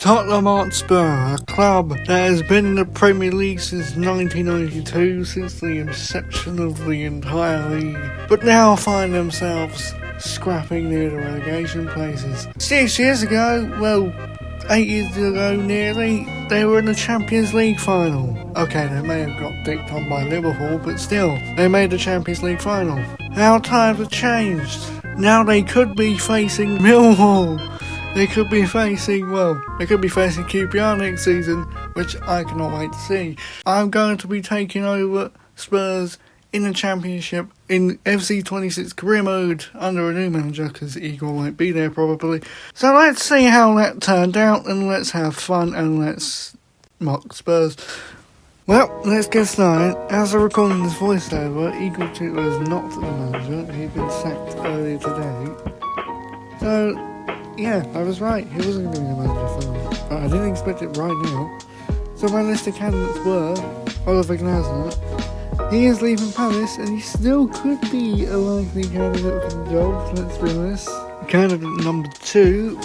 Tottenham Hotspur, a club that has been in the Premier League since 1992, since the inception of the entire league, but now find themselves scrapping near the relegation places. 6 years ago, 8 years ago nearly, they were in the Champions League final. Okay, they may have got dicked on by Liverpool, but still, they made the Champions League final. Now times have changed. Now they could be facing Millwall. They could be facing QPR next season, which I cannot wait to see. I'm going to be taking over Spurs in the Championship in FC26 career mode under a new manager, because Igor won't be there probably. So let's see how that turned out, and let's have fun, and let's mock Spurs. Well, let's get started. As I'm recording this voiceover, Igor Tudor is not the manager. He's been sacked earlier today. So yeah, I was right. He wasn't going to be the manager for me. But I didn't expect it right now. So my list of candidates were Oliver Glasner. He is leaving Palace, and he still could be a likely candidate for the job, let's be honest. Candidate number 2,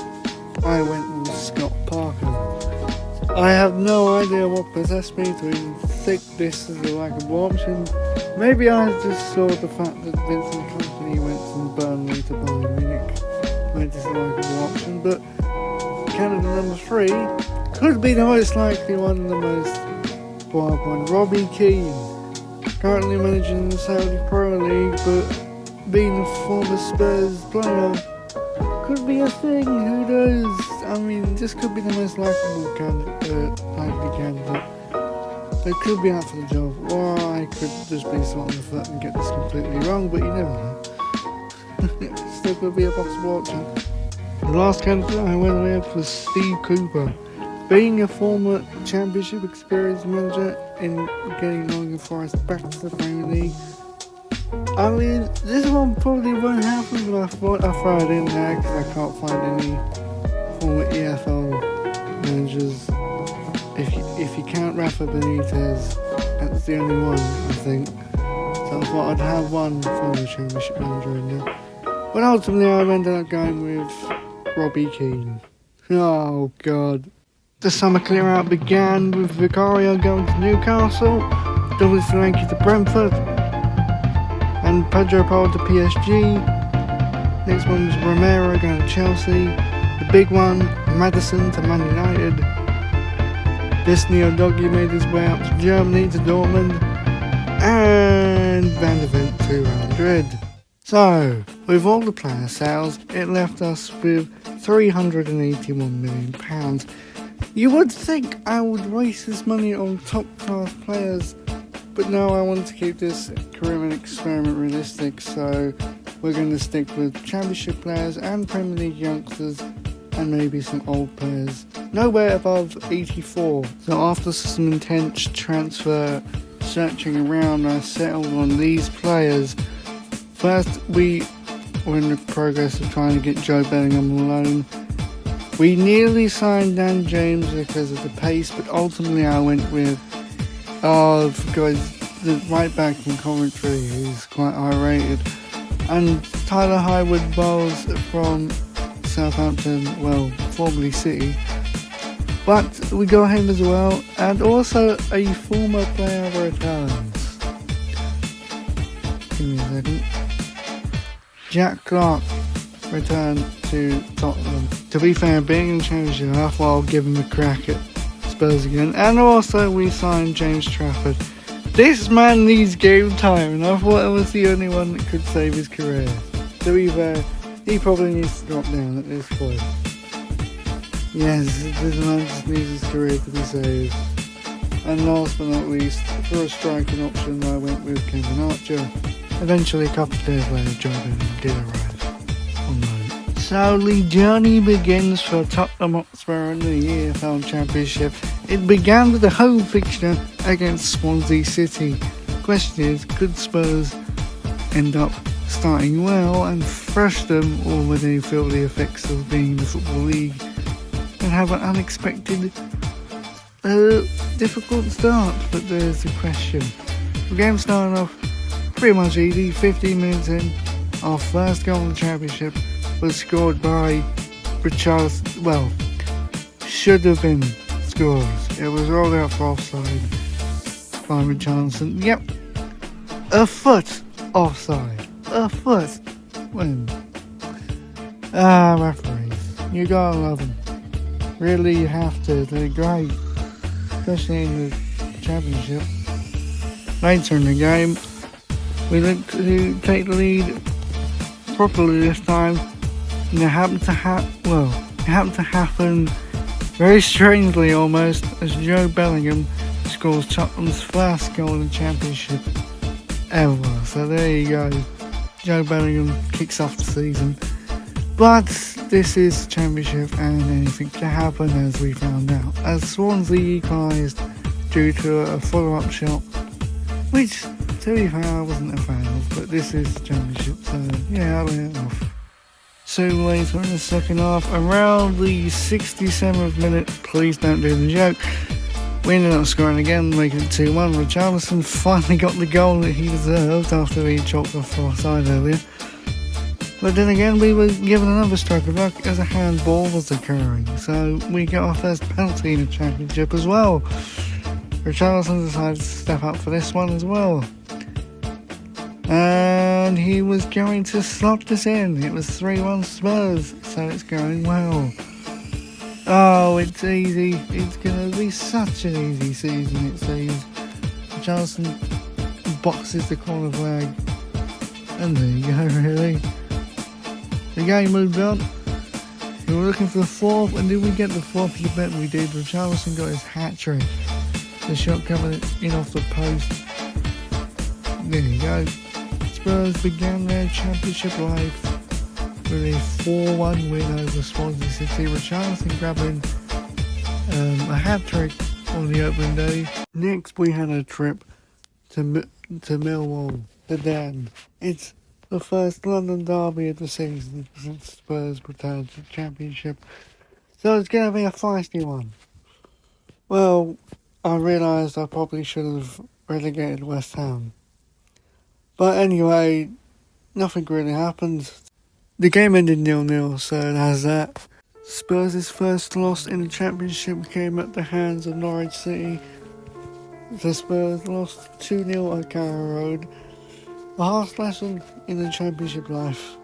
I went with Scott Parker. I have no idea what possessed me to even think this is a likeable option. Maybe I just saw the fact that Vincent Kompany went from Burnley to Bayern Munich. Made this a likeable option, but candidate number 3 could be the most likely one and the most wild one. Robbie Keane, currently managing the Saudi Pro League, but being a former Spurs player could be a thing. Who knows? I mean, this could be the most likely candidate. They could be out for the job, or I could just be swat on the foot and get this completely wrong, but you never know. Still could be a possible option. The last candidate I went with was Steve Cooper. Being a former Championship experienced manager in getting Nottingham Forest back to the Premier League. I mean, this one probably won't happen, but I thought I'd throw it in there because I can't find any former EFL managers. If you count Rafa Benitez, that's the only one, I think. So I thought I'd have one former Championship manager in there. But ultimately I ended up going with Robbie Keane. Oh god. The summer clear out began with Vicario going to Newcastle, Double Solanke to Brentford, and Pedro Porro to PSG. Next one was Romero going to Chelsea. The big one, Maddison to Man United. Disney Odogwu made his way up to Germany to Dortmund. And Van der Ven to Real Madrid. So, with all the player sales, it left us with £381 million. You would think I would waste this money on top class players, but no, I wanted to keep this career experiment realistic, so we're going to stick with Championship players and Premier League youngsters, and maybe some old players. Nowhere above 84. So after some intense transfer searching around, I settled on these players. First, we were in the progress of trying to get Joe Bellingham on loan. We nearly signed Dan James because of the pace, but ultimately I went with the right back from Coventry, who's quite high rated, and Tyler Highwood-Bowles from Southampton, formerly City. But we got him as well, and also a former player returns. Give me a second. Jack Clark returned to Tottenham. To be fair, being in the Championship, I thought I'll give him a crack at Spurs again. And also we signed James Trafford. This man needs game time, and I thought I was the only one that could save his career. To be fair, he probably needs to drop down at this point. Yes, this man just needs his career to be saved. And last but not least, for a striking option, I went with Kevin Archer. Eventually, a couple of days later, Joe Bellingham did arrive on loan. So the journey begins for Tottenham Hotspur in the EFL Championship. It began with a home fixture against Swansea City. Question is, could Spurs end up starting well and thrash them, or will they feel the effects of being in the Football League and have an unexpected, difficult start? But there's the question. The game started off pretty much easy. 15 minutes in, our first goal in the Championship was scored by should have been scores. It was rolled out for offside by Richarlison. Yep, a foot offside. A foot. When? Referees. You gotta love them. Really, you have to. They're great. Especially in the Championship. Later in the game, we look to take the lead properly this time. And it happened to happen very strangely almost, as Joe Bellingham scores Tottenham's first goal in the Championship ever. So there you go. Joe Bellingham kicks off the season. But this is the Championship and anything can happen, as we found out. As Swansea equalised due to a follow-up shot, which, to be fair, I wasn't a fan of, but this is the Championship, so yeah, I'll let it off. Soon later in the second half, around the 67th minute, please don't do the joke, we ended up scoring again, making it 2-1. Richarlison finally got the goal that he deserved after being chalked off offside earlier. But then again, we were given another stroke of luck as a handball was occurring, so we got our first penalty in the Championship as well. Richarlison decided to step up for this one as well. And he was going to slot this in. It was 3-1 Spurs, so it's going well. Oh, it's easy. It's going to be such an easy season, it seems. Richarlison boxes the corner flag. And there you go, really. The game moved on. We were looking for the fourth, and did we get the fourth? You bet we did. Richarlison got his hat-trick. The shot coming in off the post. There you go. Spurs began their Championship life with a 4-1 win over Swansea City. Richarlison grabbing a hat-trick on the opening day. Next, we had a trip to Millwall, the Den. It's the first London derby of the season since Spurs returned to the Championship. So it's going to be a feisty one. Well, I realised I probably should have relegated West Ham. But anyway, nothing really happened. The game ended 0-0, so it has that. Spurs' first loss in the Championship came at the hands of Norwich City. The Spurs lost 2-0 at Carrow Road. A harsh lesson in the Championship life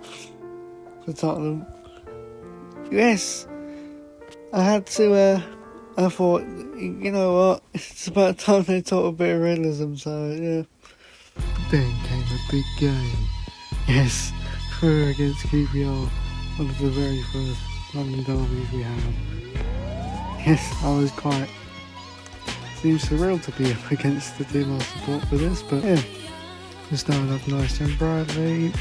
for Tottenham. Yes, I thought, you know what, it's about time they taught a bit of realism, so yeah. Then came a big game. Yes, we were against QPR, one of the very first London derbies we had. Yes, I was quite... Seems surreal to be up against the team I support for this, but yeah. We started off nice and brightly.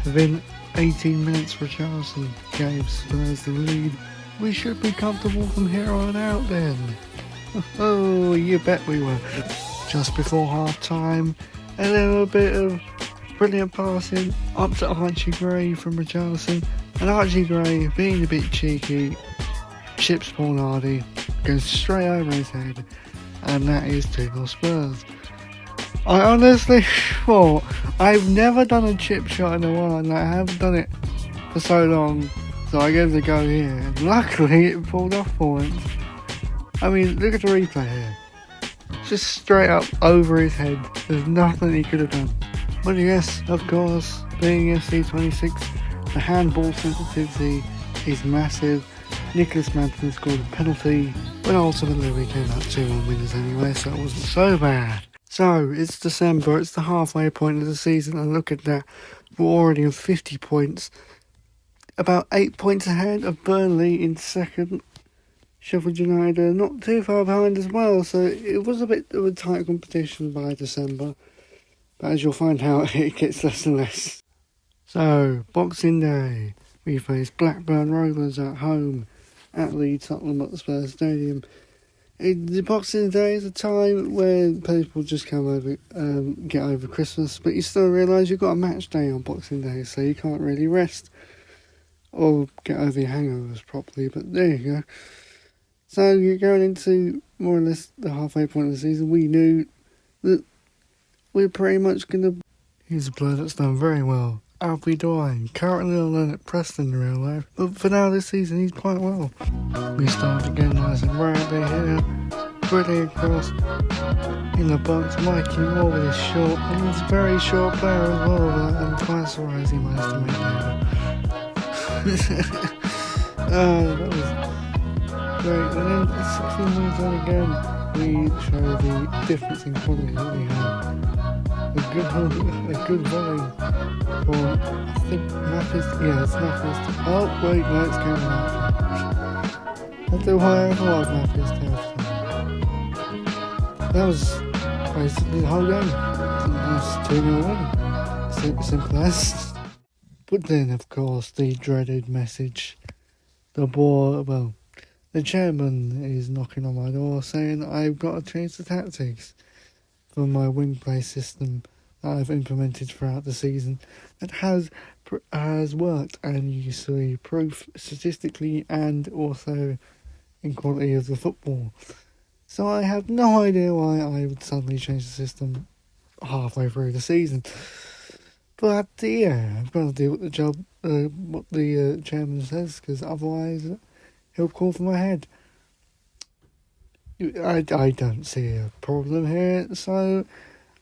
Within 18 minutes, Richarlison gave Spurs the lead. We should be comfortable from here on out then. Oh, you bet we were. Just before half time, a little bit of brilliant passing up to Archie Gray from Richarlison. And Archie Gray, being a bit cheeky, chips Paul Hardy, goes straight over his head. And that is 2-0 Spurs. I honestly thought, I've never done a chip shot in a while, and I haven't done it for so long, so I gave it a go here, and luckily it pulled off for once. I mean, look at the replay here. Just straight up over his head. There's nothing he could have done. But yes, of course, being FC26, the handball sensitivity is massive. Nicholas Madsen scored a penalty, but ultimately we came out 2-1 winners anyway, so it wasn't so bad. So, it's December, it's the halfway point of the season, and look at that, we're already on 50 points, about 8 points ahead of Burnley in second. Sheffield United are not too far behind as well, so it was a bit of a tight competition by December, but as you'll find out, it gets less and less. So, Boxing Day, we face Blackburn Rovers at home at the Tottenham Hotspur Stadium. The Boxing Day is a time where people just come over, get over Christmas, but you still realise you've got a match day on Boxing Day, so you can't really rest or get over your hangovers properly, but there you go. So you're going into more or less the halfway point of the season. We knew that we're pretty much going to... Here's a player that's done very well Alfie Dwyer, currently on loan at Preston in real life, but for now this season he's quite well. We start again nice and rapid here, brilliant cross in the box. Mikey Moore with his short, and he's a very short player as well, and twice the rise he managed to make there. That was great. And then 16 minutes on again, we show the difference in quality that we have. A good volley from, I think, Mathis. Yeah, it's Mathis. Oh, wait, no, it's Cameron Archer. I don't know why I thought Mathis Towson. That was basically the whole game. It was 2-0 win. Simple as. But then, of course, the dreaded message. The chairman is knocking on my door saying I've got to change the tactics for my wing play system that I've implemented throughout the season that has worked, and you see proof statistically and also in quality of the football. So I have no idea why I would suddenly change the system halfway through the season. But yeah, I've got to do what the chairman says, because otherwise he'll call for my head. I don't see a problem here, so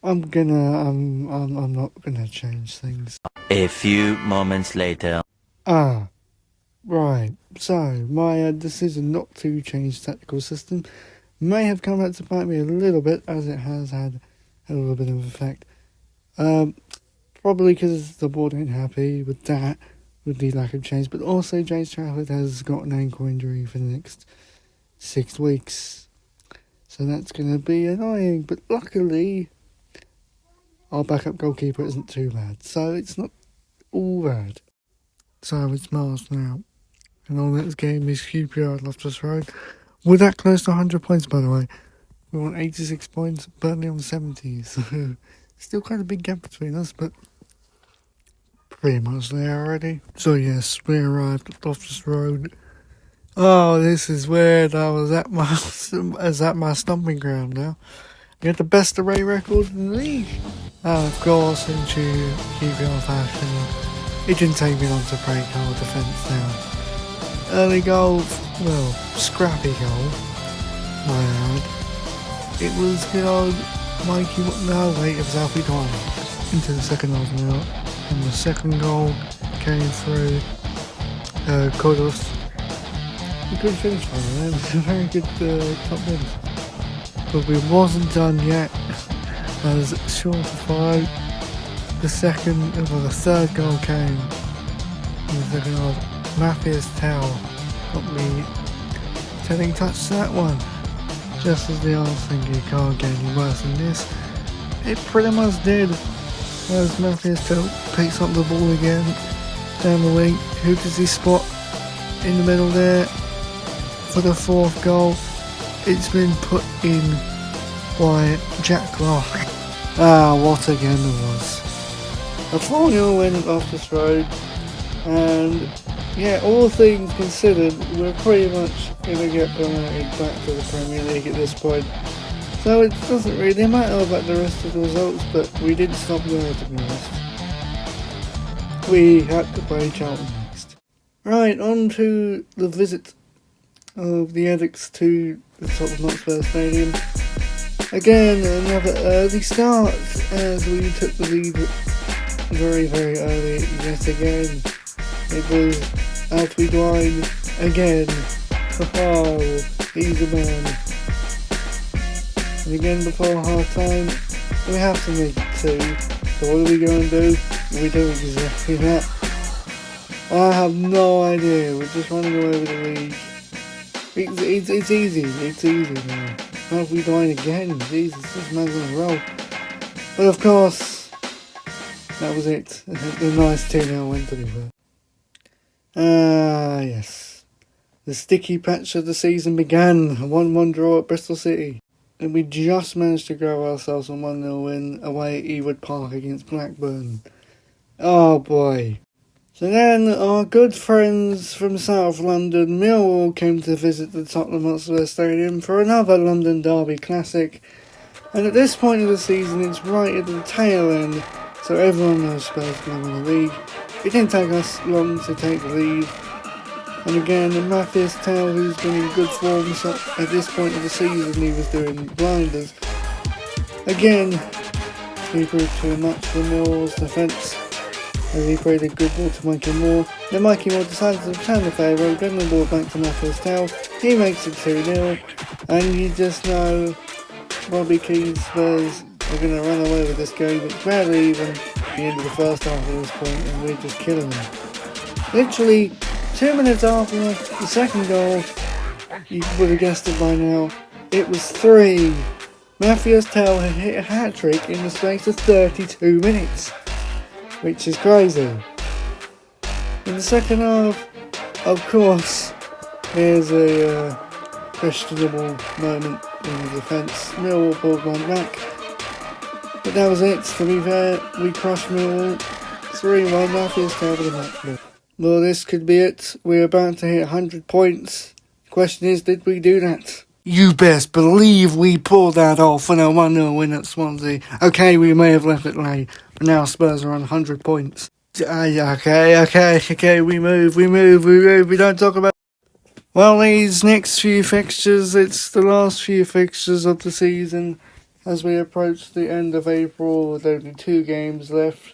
I'm not gonna change things. A few moments later. Right. So my decision not to change tactical system may have come out to bite me a little bit, as it has had a little bit of effect. Probably because the board ain't happy with that, with the lack of change, but also James Trafford has got an ankle injury for the next 6 weeks. So that's going to be annoying, but luckily our backup goalkeeper isn't too bad, so it's not all bad. So it's Mars now, and our next game is QPR Loftus Road. We're that close to 100 points, by the way. We're on 86 points, Burnley on 70, so still quite a big gap between us, but pretty much there already. So yes, we arrived at Loftus Road. Oh, this is weird. I was at my stomping ground now. We had the best away record in the league. Of course, in true QPR fashion, it didn't take me long to break our defence down. Early goal, scrappy goal, my ad. It was good old Mikey, it was Alfie Dwyer into the second half now. And the second goal came through Kodos. A good finish by them. It was a very good top win. But we wasn't done yet, as short of 5, the third goal came in the second half. Matthias Tau got me telling touch to that one. Just as the arse thinking it can't get any worse than this, it pretty much did. As Matthias Tau picks up the ball again down the wing. Who does he spot in the middle there for the fourth goal? It's been put in by Jack Clark. What a game it was. A 4-0 win at Loftus Road, and yeah, all things considered, we're pretty much going to get promoted back to the Premier League at this point. So it doesn't really matter about the rest of the results, but we didn't stop there, to be honest. We had to play Charlton next. Right, on to the visit of the addicts to the Tottenham Hotspur Stadium. Again, another early start as we took the lead very, very early yet again. It was Alfie Dwyer again. Oh, he's a man. And again before half time, we have to make it 2. So what are we going to do? We do exactly that. I have no idea. We're just running away with the league. It's easy. It's easy now. Alfie Dwyer again. Jesus, this man's on a roll. But of course, that was it. A nice 2-0 win, to be fair. Yes. The sticky patch of the season began. A 1-1 draw at Bristol City. And we just managed to grab ourselves a 1-0 win away at Ewood Park against Blackburn. Oh boy. So then our good friends from South London, Millwall, came to visit the Tottenham Hotspur Stadium for another London Derby Classic. And at this point of the season, it's right at the tail end So everyone knows Spurs going to win the league. It didn't take us long to take the lead. And again, Matthias Tell, who's been in good form so at this point of the season, he was doing blinders. Again, he proved too much for Millwall's defence, as he played a good ball to Mikey Moore. Then Mikey Moore decided to return the favour, getting the ball back to Matthias Tell. He makes it 2-0, and you just know Robbie Keane's Spurs are going to run away with this game. It's barely even the end of the first half at this point, and we're just killing them. Literally 2 minutes after the second goal, you would have guessed it by now, it was 3. Matthias Tell had hit a hat-trick in the space of 32 minutes, which is crazy. In the second half, of course, there's a questionable moment in the defence. Millwall pulled one back, but that was it. To be fair, we crushed Millwall 3-1. Matthias Tell with a match ball. Well, this could be it. We're about to hit 100 points. The question is, did we do that? You best believe we pulled that off in a 1-0 win at Swansea. Okay, we may have left it late, but now Spurs are on 100 points. Okay, we move. We don't talk about... Well, these next few fixtures, it's the last few fixtures of the season. As we approach the end of April, with only 2 games left.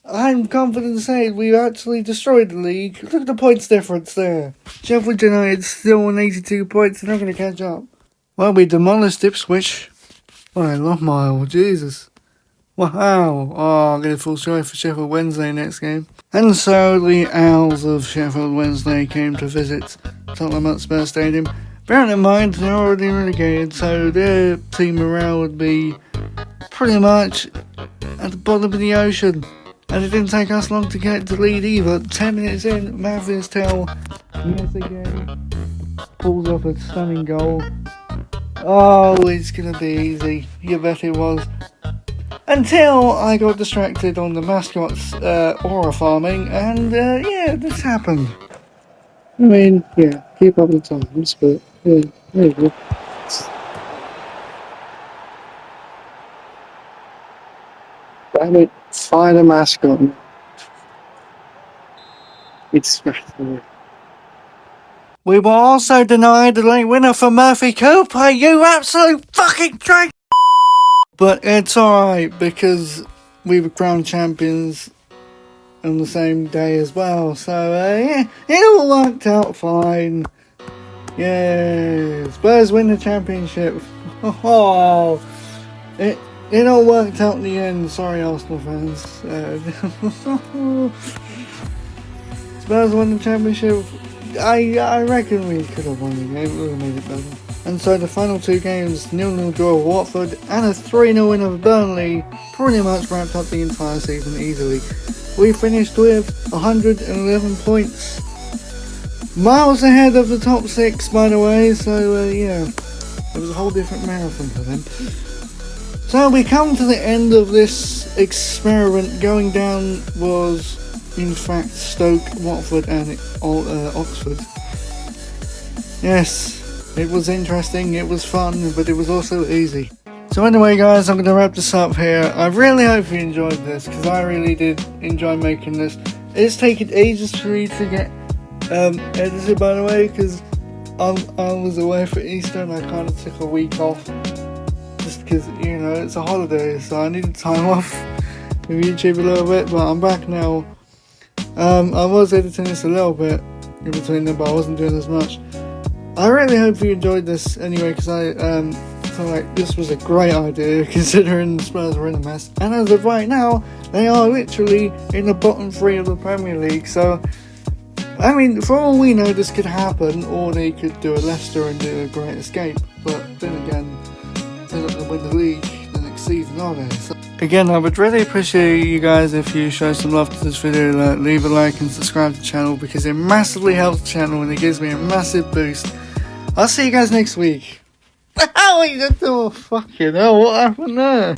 I'm confident to say we've actually destroyed the league. Look at the points difference there. Sheffield United still on 82 points. They're not going to catch up. Well, we demolished Ipswich. Well, I love Mile. Jesus. Wow. Oh, I'm going to feel sorry for Sheffield Wednesday next game. And so the Owls of Sheffield Wednesday came to visit Tottenham Hotspur Stadium. Bearing in mind they're already relegated, so their team morale would be pretty much at the bottom of the ocean. And it didn't take us long to get the lead either. 10 minutes in, Matthias Tell, yes again, pulls off a stunning goal. Oh, it's going to be easy. You bet it was. Until I got distracted on the mascot's aura farming, and yeah, this happened. I mean, yeah, keep up the times, but yeah, there you go. Damn it, find a mascot. It's We were also denied the late winner for Murphy Cooper, you absolute fucking drink! But it's alright, because we were crowned champions on the same day as well, so yeah, it all worked out fine. Yeah, Spurs win the championship. Oh, it all worked out in the end. Sorry, Arsenal fans. Spurs won the championship. I reckon we could have won the game. It would have made it better. And so the final 2 games, 0-0 draw with Watford and a 3-0 win over Burnley, pretty much wrapped up the entire season easily. We finished with 111 points. Miles ahead of the top 6, by the way, so yeah, it was a whole different marathon for them. So we come to the end of this experiment. Going down was, in fact, Stoke, Watford and Oxford. Yes, it was interesting, it was fun, but it was also easy. So anyway guys, I'm going to wrap this up here. I really hope you enjoyed this, because I really did enjoy making this. It's taken ages for me to get edited, by the way, because I was away for Easter and I kind of took a week off. Just because, you know, it's a holiday, so I needed time off with YouTube a little bit, but I'm back now. I was editing this a little bit in between them, but I wasn't doing as much. I really hope you enjoyed this anyway, because I feel like this was a great idea considering the Spurs were in a mess. And as of right now, they are literally in the bottom 3 of the Premier League, so I mean, for all we know, this could happen, or they could do a Leicester and do a great escape. But then again, they're not going to win the league the next season, are they? So, again, I would really appreciate you guys if you show some love to this video, leave a like and subscribe to the channel, because it massively helps the channel and it gives me a massive boost. I'll see you guys next week. Oh, fucking hell, what happened there?